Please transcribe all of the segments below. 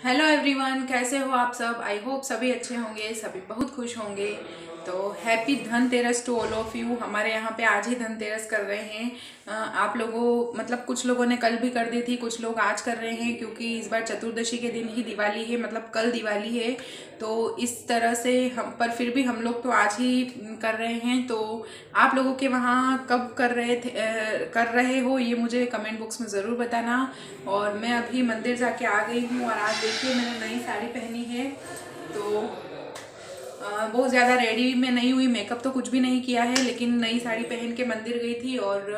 Hello everyone, कैसे हो आप सब। आई होप सभी अच्छे होंगे, सभी बहुत खुश होंगे। तो happy Dhanteras to all of you. हमारे यहाँ पे आज ही धनतेरस कर रहे हैं। आप लोगों मतलब कुछ लोगों ने कल भी कर दी थी, कुछ लोग आज कर रहे हैं क्योंकि इस बार चतुर्दशी के दिन ही दिवाली है, मतलब कल दिवाली है। तो इस तरह से हम पर फिर भी हम लोग तो आज ही कर रहे हैं। तो आप लोगों के वहाँ कब कर रहे थे कर रहे हो, ये मुझे कमेंट बॉक्स में ज़रूर बताना। और मैं अभी मंदिर जाके आ गई हूँ और आज देखिए मैंने नई साड़ी पहनी है। तो बहुत ज़्यादा रेडी में नहीं हुई, मेकअप तो कुछ भी नहीं किया है, लेकिन नई साड़ी पहन के मंदिर गई थी। और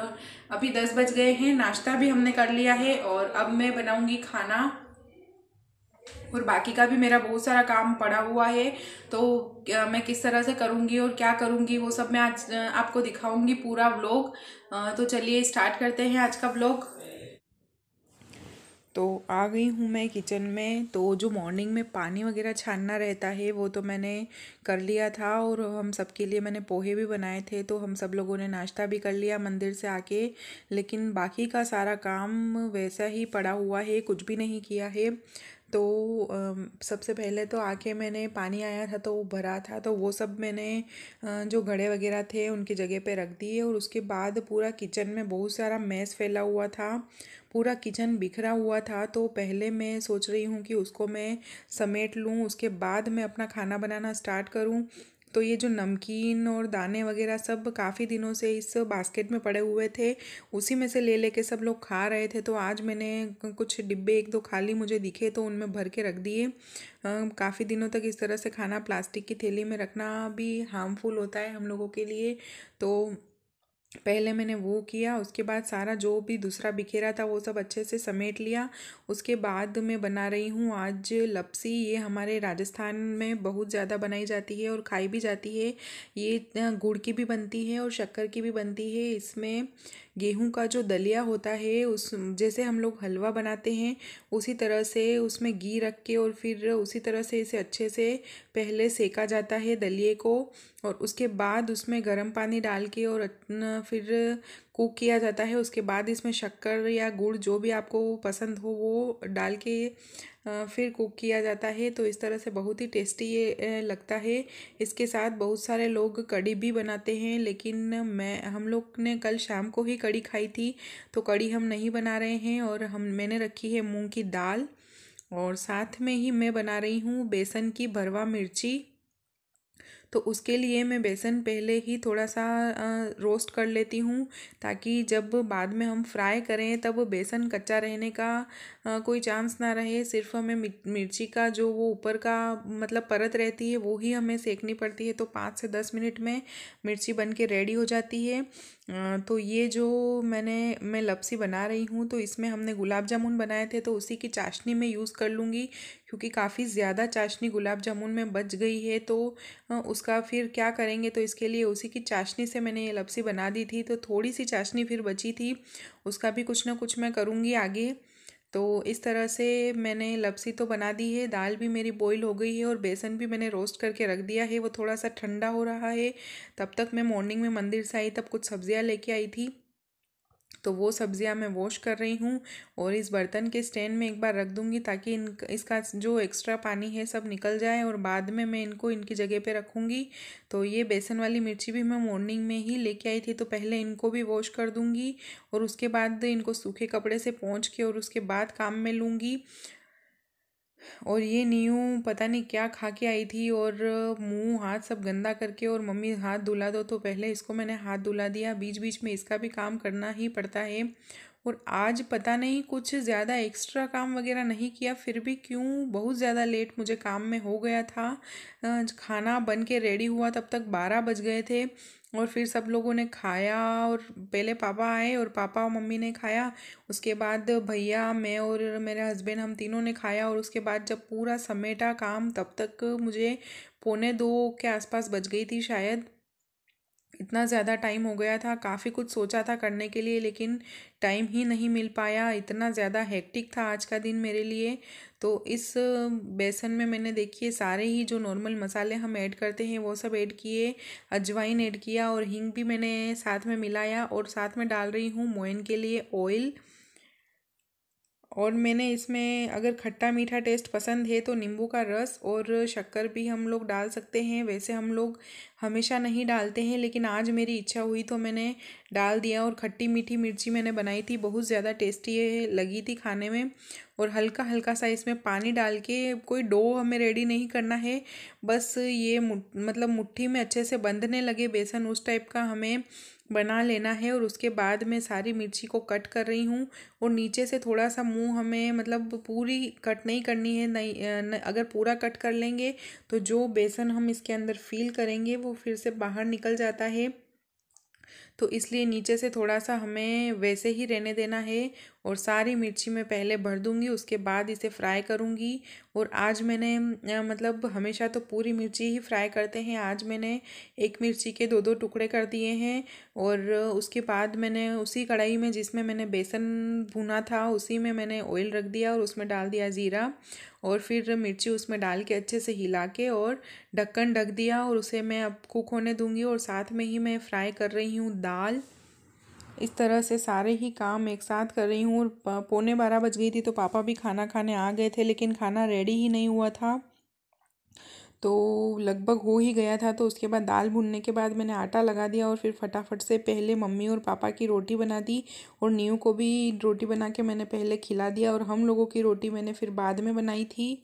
अभी 10 बज गए हैं, नाश्ता भी हमने कर लिया है और अब मैं बनाऊंगी खाना। और बाकी का भी मेरा बहुत सारा काम पड़ा हुआ है। तो मैं किस तरह से करूँगी और क्या करूँगी वो सब मैं आज आपको दिखाऊंगी पूरा व्लॉग। तो चलिए स्टार्ट करते हैं आज का व्लॉग। तो आ गई हूँ मैं किचन में। तो जो मॉर्निंग में पानी वगैरह छानना रहता है वो तो मैंने कर लिया था, और हम सबके लिए मैंने पोहे भी बनाए थे। तो हम सब लोगों ने नाश्ता भी कर लिया मंदिर से आके। लेकिन बाकी का सारा काम वैसा ही पड़ा हुआ है, कुछ भी नहीं किया है। तो सबसे पहले तो आके मैंने पानी आया था तो वो भरा था, तो वो सब मैंने जो घड़े वगैरह थे उनकी जगह पे रख दिए। और उसके बाद पूरा किचन में बहुत सारा मैस फैला हुआ था, पूरा किचन बिखरा हुआ था। तो पहले मैं सोच रही हूँ कि उसको मैं समेट लूँ, उसके बाद मैं अपना खाना बनाना स्टार्ट करूँ। तो ये जो नमकीन और दाने वगैरह सब काफ़ी दिनों से इस बास्केट में पड़े हुए थे, उसी में से ले लेके सब लोग खा रहे थे। तो आज मैंने कुछ डिब्बे एक दो खाली मुझे दिखे तो उनमें भर के रख दिए। काफ़ी दिनों तक इस तरह से खाना प्लास्टिक की थैली में रखना भी हार्मफुल होता है हम लोगों के लिए। तो पहले मैंने वो किया, उसके बाद सारा जो भी दूसरा बिखेरा था वो सब अच्छे से समेट लिया। उसके बाद मैं बना रही हूँ आज लपसी। ये हमारे राजस्थान में बहुत ज़्यादा बनाई जाती है और खाई भी जाती है। ये गुड़ की भी बनती है और शक्कर की भी बनती है। इसमें गेहूं का जो दलिया होता है, उस जैसे हम लोग हलवा बनाते हैं उसी तरह से उसमें घी रख के और फिर उसी तरह से इसे अच्छे से पहले सेका जाता है दलिए को। और उसके बाद उसमें गर्म पानी डाल के और फिर कुक किया जाता है। उसके बाद इसमें शक्कर या गुड़ जो भी आपको पसंद हो वो डाल के फिर कुक किया जाता है। तो इस तरह से बहुत ही टेस्टी ये लगता है। इसके साथ बहुत सारे लोग कढ़ी भी बनाते हैं, लेकिन हम लोग ने कल शाम को ही कढ़ी खाई थी तो कढ़ी हम नहीं बना रहे हैं। और मैंने रखी है मूंग की दाल, और साथ में ही मैं बना रही हूँ बेसन की भरवा मिर्ची। तो उसके लिए मैं बेसन पहले ही थोड़ा सा रोस्ट कर लेती हूँ, ताकि जब बाद में हम फ्राई करें तब बेसन कच्चा रहने का कोई चांस ना रहे। सिर्फ हमें मिर्ची का जो वो ऊपर का मतलब परत रहती है वो ही हमें सेकनी पड़ती है। तो 5 से 10 मिनट में मिर्ची बन के रेडी हो जाती है। तो ये जो मैं लपसी बना रही हूँ, तो इसमें हमने गुलाब जामुन बनाए थे तो उसी की चाशनी में यूज़ कर लूँगी, क्योंकि काफ़ी ज़्यादा चाशनी गुलाब जामुन में बच गई है। तो उसका फिर क्या करेंगे, तो इसके लिए उसी की चाशनी से मैंने ये लपसी बना दी थी। तो थोड़ी सी चाशनी फिर बची थी, उसका भी कुछ ना कुछ मैं करूँगी आगे। तो इस तरह से मैंने लपसी तो बना दी है, दाल भी मेरी बॉईल हो गई है और बेसन भी मैंने रोस्ट करके रख दिया है, वो थोड़ा सा ठंडा हो रहा है। तब तक मैं मॉर्निंग में मंदिर से आई तब कुछ सब्जियां लेके आई थी, तो वो सब्जियां मैं वॉश कर रही हूँ और इस बर्तन के स्टैंड में एक बार रख दूँगी, ताकि इसका जो एक्स्ट्रा पानी है सब निकल जाए और बाद में मैं इनको इनकी जगह पे रखूँगी। तो ये बेसन वाली मिर्ची भी मैं मॉर्निंग में ही लेके आई थी, तो पहले इनको भी वॉश कर दूँगी और उसके बाद इनको सूखे कपड़े से पोंछ के और उसके बाद काम में लूँगी। और ये नीयू पता नहीं क्या खा के आई थी और मुंह हाथ सब गंदा करके, और मम्मी हाथ धुला दो, तो पहले इसको मैंने हाथ धुला दिया। बीच बीच में इसका भी काम करना ही पड़ता है। और आज पता नहीं कुछ ज़्यादा एक्स्ट्रा काम वगैरह नहीं किया, फिर भी क्यों बहुत ज़्यादा लेट मुझे काम में हो गया था। खाना बन के रेडी हुआ तब तक 12 बज गए थे। और फिर सब लोगों ने खाया, और पहले पापा आए और पापा और मम्मी ने खाया। उसके बाद भैया, मैं और मेरे हस्बैंड, हम तीनों ने खाया। और उसके बाद जब पूरा समेटा काम तब तक मुझे 1:45 के आसपास बज गई थी शायद। इतना ज़्यादा टाइम हो गया था, काफ़ी कुछ सोचा था करने के लिए लेकिन टाइम ही नहीं मिल पाया। इतना ज़्यादा हेक्टिक था आज का दिन मेरे लिए। तो इस बेसन में मैंने देखिए सारे ही जो नॉर्मल मसाले हम ऐड करते हैं वो सब ऐड किए, अजवाइन ऐड किया और हींग भी मैंने साथ में मिलाया। और साथ में डाल रही हूँ मोयन के लिए ऑयल। और मैंने इसमें अगर खट्टा मीठा टेस्ट पसंद है तो नींबू का रस और शक्कर भी हम लोग डाल सकते हैं। वैसे हम लोग हमेशा नहीं डालते हैं, लेकिन आज मेरी इच्छा हुई तो मैंने डाल दिया। और खट्टी मीठी मिर्ची मैंने बनाई थी, बहुत ज़्यादा टेस्टी लगी थी खाने में। और हल्का हल्का सा इसमें पानी डाल के, कोई डो हमें रेडी नहीं करना है, बस ये मतलब मुट्ठी में अच्छे से बंधने लगे बेसन, उस टाइप का हमें बना लेना है। और उसके बाद मैं सारी मिर्ची को कट कर रही हूँ। और नीचे से थोड़ा सा मुंह हमें, मतलब पूरी कट नहीं करनी है, नहीं अगर पूरा कट कर लेंगे तो जो बेसन हम इसके अंदर फील करेंगे वो फिर से बाहर निकल जाता है। तो इसलिए नीचे से थोड़ा सा हमें वैसे ही रहने देना है। और सारी मिर्ची मैं पहले भर दूंगी, उसके बाद इसे फ्राई करूंगी। और आज मैंने मतलब हमेशा तो पूरी मिर्ची ही फ्राई करते हैं, आज मैंने एक मिर्ची के दो दो टुकड़े कर दिए हैं। और उसके बाद मैंने उसी कढ़ाई में जिसमें मैंने बेसन भुना था, उसी में मैंने ऑयल रख दिया और उसमें डाल दिया ज़ीरा। और फिर मिर्ची उसमें डाल के अच्छे से हिला के और ढक्कन ढक दिया। और उसे मैं अब कुक होने दूंगी। और साथ में ही मैं फ्राई कर रही हूँ दाल। इस तरह से सारे ही काम एक साथ कर रही हूँ। और 11:45 बज गई थी तो पापा भी खाना खाने आ गए थे, लेकिन खाना रेडी ही नहीं हुआ था। तो लगभग हो ही गया था। तो उसके बाद दाल भुनने के बाद मैंने आटा लगा दिया और फिर फटाफट से पहले मम्मी और पापा की रोटी बना दी। और नीयू को भी रोटी बना के मैंने पहले खिला दिया। और हम लोगों की रोटी मैंने फिर बाद में बनाई थी।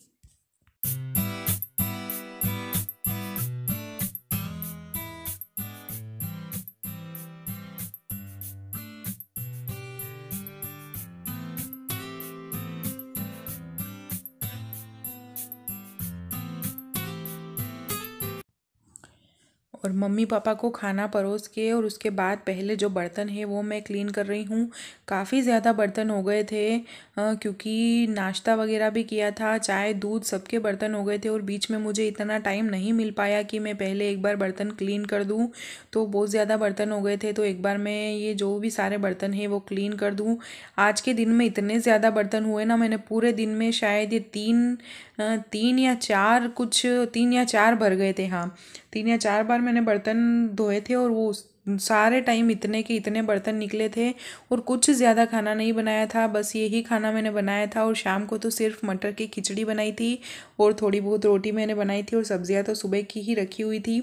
और मम्मी पापा को खाना परोस के और उसके बाद पहले जो बर्तन है वो मैं क्लीन कर रही हूँ। काफ़ी ज़्यादा बर्तन हो गए थे, क्योंकि नाश्ता वगैरह भी किया था, चाय दूध सबके बर्तन हो गए थे। और बीच में मुझे इतना टाइम नहीं मिल पाया कि मैं पहले एक बार बर्तन क्लीन कर दूँ। तो बहुत ज़्यादा बर्तन हो गए थे, तो एक बार मैं ये जो भी सारे बर्तन हैं वो क्लीन कर दूँ। आज के दिन में इतने ज़्यादा बर्तन हुए ना, मैंने पूरे दिन में शायद ये तीन या चार, कुछ 3 या 4 भर गए थे। हाँ, 3 या 4 बार मैंने बर्तन धोए थे। और वो सारे टाइम इतने के इतने बर्तन निकले थे। और कुछ ज़्यादा खाना नहीं बनाया था, बस यही खाना मैंने बनाया था। और शाम को तो सिर्फ मटर की खिचड़ी बनाई थी और थोड़ी बहुत रोटी मैंने बनाई थी। और सब्जियां तो सुबह की ही रखी हुई थी।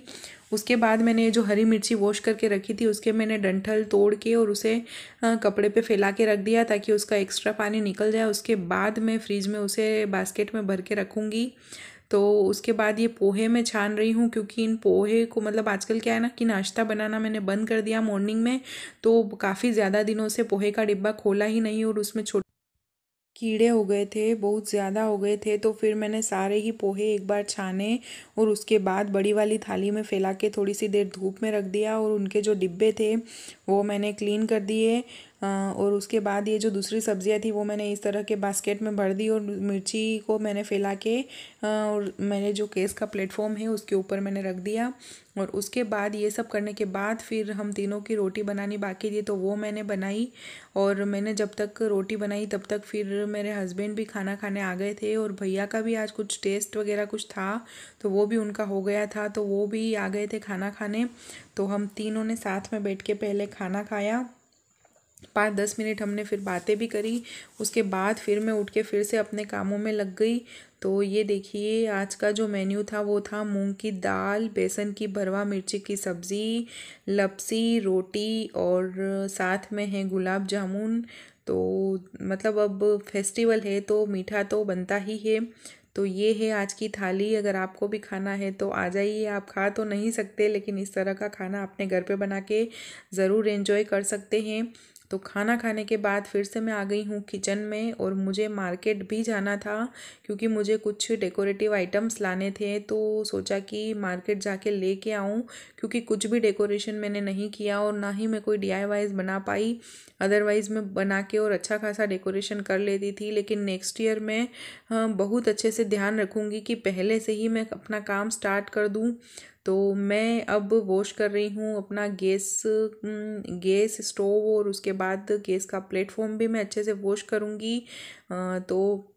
उसके बाद मैंने जो हरी मिर्ची वॉश करके रखी थी, उसके मैंने डंठल तोड़ के और उसे कपड़े पे फैला के रख दिया ताकि उसका एक्स्ट्रा पानी निकल जाए। उसके बाद मैं फ्रिज में उसे बास्केट में भर के रखूँगी। तो उसके बाद ये पोहे मैं छान रही हूँ, क्योंकि इन पोहे को, मतलब आजकल क्या है ना कि नाश्ता बनाना मैंने बंद कर दिया मॉर्निंग में। तो काफ़ी ज़्यादा दिनों से पोहे का डिब्बा खोला ही नहीं। और उसमें छोटे कीड़े हो गए थे, बहुत ज़्यादा हो गए थे। तो फिर मैंने सारे ही पोहे एक बार छाने और उसके बाद बड़ी वाली थाली में फैला के थोड़ी सी देर धूप में रख दिया। और उनके जो डिब्बे थे वो मैंने क्लीन कर दिए। और उसके बाद ये जो दूसरी सब्जियां थी वो मैंने इस तरह के बास्केट में भर दी। और मिर्ची को मैंने फैला के और मैंने जो केस का प्लेटफॉर्म है उसके ऊपर मैंने रख दिया। और उसके बाद ये सब करने के बाद फिर हम तीनों की रोटी बनानी बाकी थी, तो वो मैंने बनाई। और मैंने जब तक रोटी बनाई तब तक फिर मेरे हस्बैंड भी खाना खाने आ गए थे। और भैया का भी आज कुछ टेस्ट वगैरह कुछ था, तो वो भी उनका हो गया था, तो वो भी आ गए थे खाना खाने। तो हम तीनों ने साथ में बैठ के पहले खाना खाया। 5-10 मिनट हमने फिर बातें भी करी। उसके बाद फिर मैं उठ के फिर से अपने कामों में लग गई। तो ये देखिए आज का जो मेन्यू था वो था मूंग की दाल, बेसन की भरवा मिर्ची की सब्ज़ी, लपसी, रोटी और साथ में है गुलाब जामुन। तो मतलब अब फेस्टिवल है तो मीठा तो बनता ही है। तो ये है आज की थाली। अगर आपको भी खाना है तो आ जाइए। आप खा तो नहीं सकते, लेकिन इस तरह का खाना अपने घर पे बना के ज़रूर एंजॉय कर सकते हैं। तो खाना खाने के बाद फिर से मैं आ गई हूँ किचन में। और मुझे मार्केट भी जाना था, क्योंकि मुझे कुछ डेकोरेटिव आइटम्स लाने थे। तो सोचा कि मार्केट जाके लेके आऊँ, क्योंकि कुछ भी डेकोरेशन मैंने नहीं किया और ना ही मैं कोई DIYs बना पाई। अदरवाइज़ मैं बना के और अच्छा खासा डेकोरेशन कर लेती थी। लेकिन नेक्स्ट ईयर मैं बहुत अच्छे से ध्यान रखूँगी कि पहले से ही मैं अपना काम स्टार्ट कर दूँ। तो मैं अब वॉश कर रही हूँ अपना गैस स्टोव। और उसके बाद गैस का प्लेटफॉर्म भी मैं अच्छे से वॉश करूँगी। तो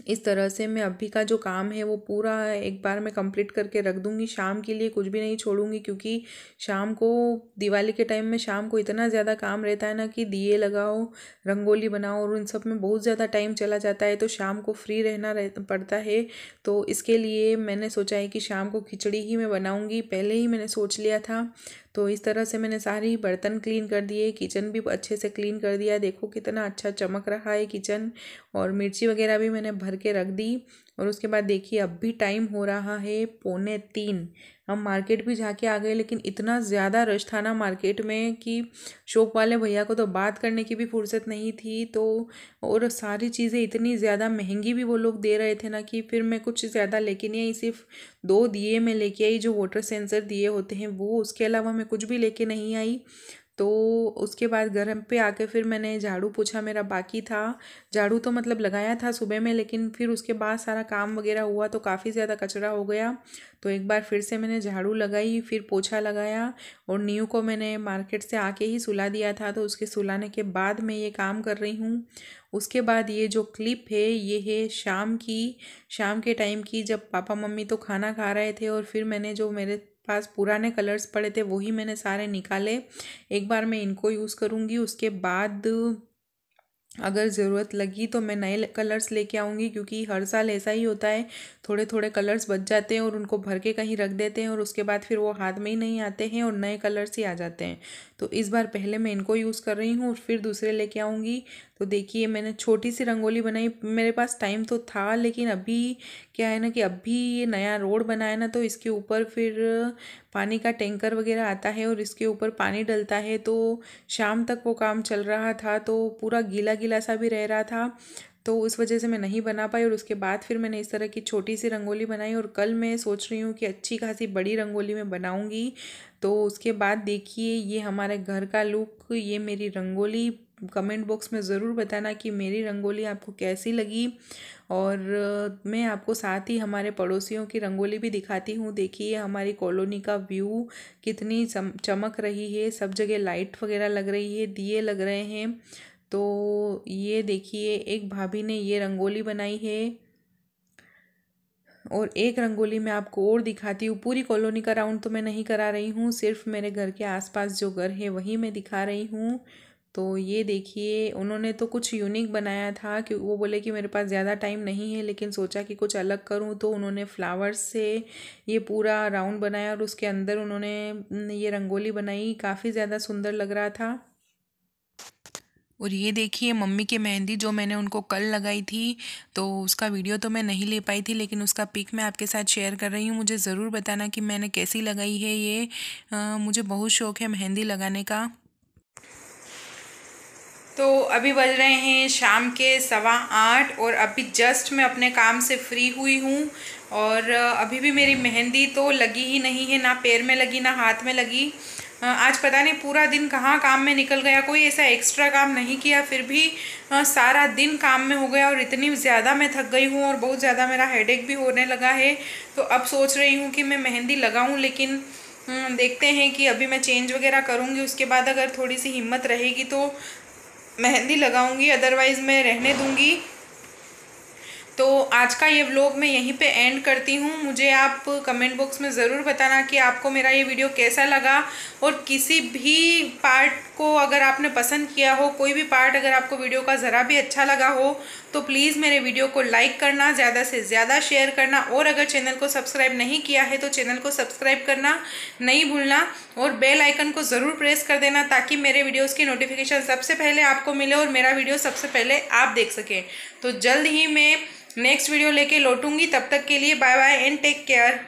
इस तरह से मैं अभी का जो काम है वो पूरा एक बार मैं कंप्लीट करके रख दूँगी। शाम के लिए कुछ भी नहीं छोड़ूँगी, क्योंकि शाम को दिवाली के टाइम में शाम को इतना ज़्यादा काम रहता है ना कि दिए लगाओ, रंगोली बनाओ, और उन सब में बहुत ज़्यादा टाइम चला जाता है, तो शाम को फ्री रहना पड़ता है। तो इसके लिए मैंने सोचा है कि शाम को खिचड़ी ही मैं बनाऊँगी, पहले ही मैंने सोच लिया था। तो इस तरह से मैंने सारी बर्तन क्लीन कर दिए, किचन भी अच्छे से क्लीन कर दिया। देखो कितना अच्छा चमक रहा है किचन, और मिर्ची वगैरह भी मैंने भर के रख दी। और उसके बाद देखिए अब भी टाइम हो रहा है 2:45। हम मार्केट भी जाके आ गए, लेकिन इतना ज़्यादा रश था ना मार्केट में कि शॉप वाले भैया को तो बात करने की भी फुर्सत नहीं थी। तो और सारी चीज़ें इतनी ज़्यादा महंगी भी वो लोग दे रहे थे ना कि फिर मैं कुछ ज़्यादा लेके नहीं आई। सिर्फ 2 दिए मैं लेके आई, जो वाटर सेंसर दिए होते हैं वो, उसके अलावा मैं कुछ भी लेके नहीं आई। तो उसके बाद घर पे आके फिर मैंने झाड़ू पोछा मेरा बाकी था। झाड़ू तो मतलब लगाया था सुबह में, लेकिन फिर उसके बाद सारा काम वगैरह हुआ तो काफ़ी ज़्यादा कचरा हो गया। तो एक बार फिर से मैंने झाड़ू लगाई, फिर पोछा लगाया, और नीयू को मैंने मार्केट से आके ही सुला दिया था, तो उसके सुलाने के बाद मैं ये काम कर रही हूँ। उसके बाद ये जो क्लिप है ये है शाम के टाइम की, जब पापा मम्मी तो खाना खा रहे थे, और फिर मैंने जो मेरे पास पुराने कलर्स पड़े थे वही मैंने सारे निकाले। एक बार मैं इनको यूज़ करूँगी, उसके बाद अगर ज़रूरत लगी तो मैं नए कलर्स लेके आऊँगी, क्योंकि हर साल ऐसा ही होता है, थोड़े थोड़े कलर्स बच जाते हैं और उनको भर के कहीं रख देते हैं, और उसके बाद फिर वो हाथ में ही नहीं आते हैं और नए कलर्स ही आ जाते हैं। तो इस बार पहले मैं इनको यूज़ कर रही हूँ और फिर दूसरे लेके आऊँगी। तो देखिए मैंने छोटी सी रंगोली बनाई, मेरे पास टाइम तो था, लेकिन अभी क्या है ना कि अभी ये नया रोड बना है ना, तो इसके ऊपर फिर पानी का टैंकर वगैरह आता है और इसके ऊपर पानी डलता है। तो शाम तक वो काम चल रहा था, तो पूरा गीला गीला सा भी रह रहा था, तो उस वजह से मैं नहीं बना पाई। और उसके बाद फिर मैंने इस तरह की छोटी सी रंगोली बनाई, और कल मैं सोच रही हूँ कि अच्छी खासी बड़ी रंगोली मैं बनाऊँगी। तो उसके बाद देखिए ये हमारे घर का लुक, ये मेरी रंगोली। कमेंट बॉक्स में ज़रूर बताना कि मेरी रंगोली आपको कैसी लगी। और मैं आपको साथ ही हमारे पड़ोसियों की रंगोली भी दिखाती हूँ। देखिए हमारी कॉलोनी का व्यू कितनी चमक रही है, सब जगह लाइट वगैरह लग रही है, दिए लग रहे हैं। तो ये देखिए एक भाभी ने ये रंगोली बनाई है, और एक रंगोली मैं आपको और दिखाती हूँ। पूरी कॉलोनी का राउंड तो मैं नहीं करा रही हूँ, सिर्फ मेरे घर के आसपास जो घर है वही मैं दिखा रही हूँ। तो ये देखिए उन्होंने तो कुछ यूनिक बनाया था, कि वो बोले कि मेरे पास ज़्यादा टाइम नहीं है, लेकिन सोचा कि कुछ अलग करूँ, तो उन्होंने फ्लावर्स से ये पूरा राउंड बनाया और उसके अंदर उन्होंने ये रंगोली बनाई। काफ़ी ज़्यादा सुंदर लग रहा था। और ये देखिए मम्मी की मेहंदी जो मैंने उनको कल लगाई थी, तो उसका वीडियो तो मैं नहीं ले पाई थी, लेकिन उसका पिक मैं आपके साथ शेयर कर रही हूँ। मुझे ज़रूर बताना कि मैंने कैसी लगाई है ये। मुझे बहुत शौक़ है मेहंदी लगाने का। तो अभी बज रहे हैं शाम के 8:15, और अभी जस्ट मैं अपने काम से फ्री हुई हूँ। और अभी भी मेरी मेहंदी तो लगी ही नहीं है, ना पैर में लगी ना हाथ में लगी। आज पता नहीं पूरा दिन कहाँ काम में निकल गया, कोई ऐसा एक्स्ट्रा काम नहीं किया, फिर भी सारा दिन काम में हो गया, और इतनी ज़्यादा मैं थक गई हूँ और बहुत ज़्यादा मेरा हेडेक भी होने लगा है। तो अब सोच रही हूँ कि मैं मेहंदी लगाऊँ, लेकिन देखते हैं कि अभी मैं चेंज वगैरह करूँगी, उसके बाद अगर थोड़ी सी हिम्मत रहेगी तो मेहंदी लगाऊंगी, अदरवाइज़ मैं रहने दूंगी। तो आज का ये व्लॉग मैं यहीं पे एंड करती हूँ। मुझे आप कमेंट बॉक्स में ज़रूर बताना कि आपको मेरा ये वीडियो कैसा लगा, और किसी भी पार्ट को अगर आपने पसंद किया हो, कोई भी पार्ट अगर आपको वीडियो का ज़रा भी अच्छा लगा हो, तो प्लीज़ मेरे वीडियो को लाइक करना, ज़्यादा से ज़्यादा शेयर करना, और अगर चैनल को सब्सक्राइब नहीं किया है तो चैनल को सब्सक्राइब करना नहीं भूलना, और बेल आइकन को ज़रूर प्रेस कर देना, ताकि मेरे वीडियोज़ की नोटिफिकेशन सबसे पहले आपको मिले और मेरा वीडियो सबसे पहले आप देख सकें। तो जल्द ही मैं नेक्स्ट वीडियो लेके लौटूंगी, तब तक के लिए bye bye and take care.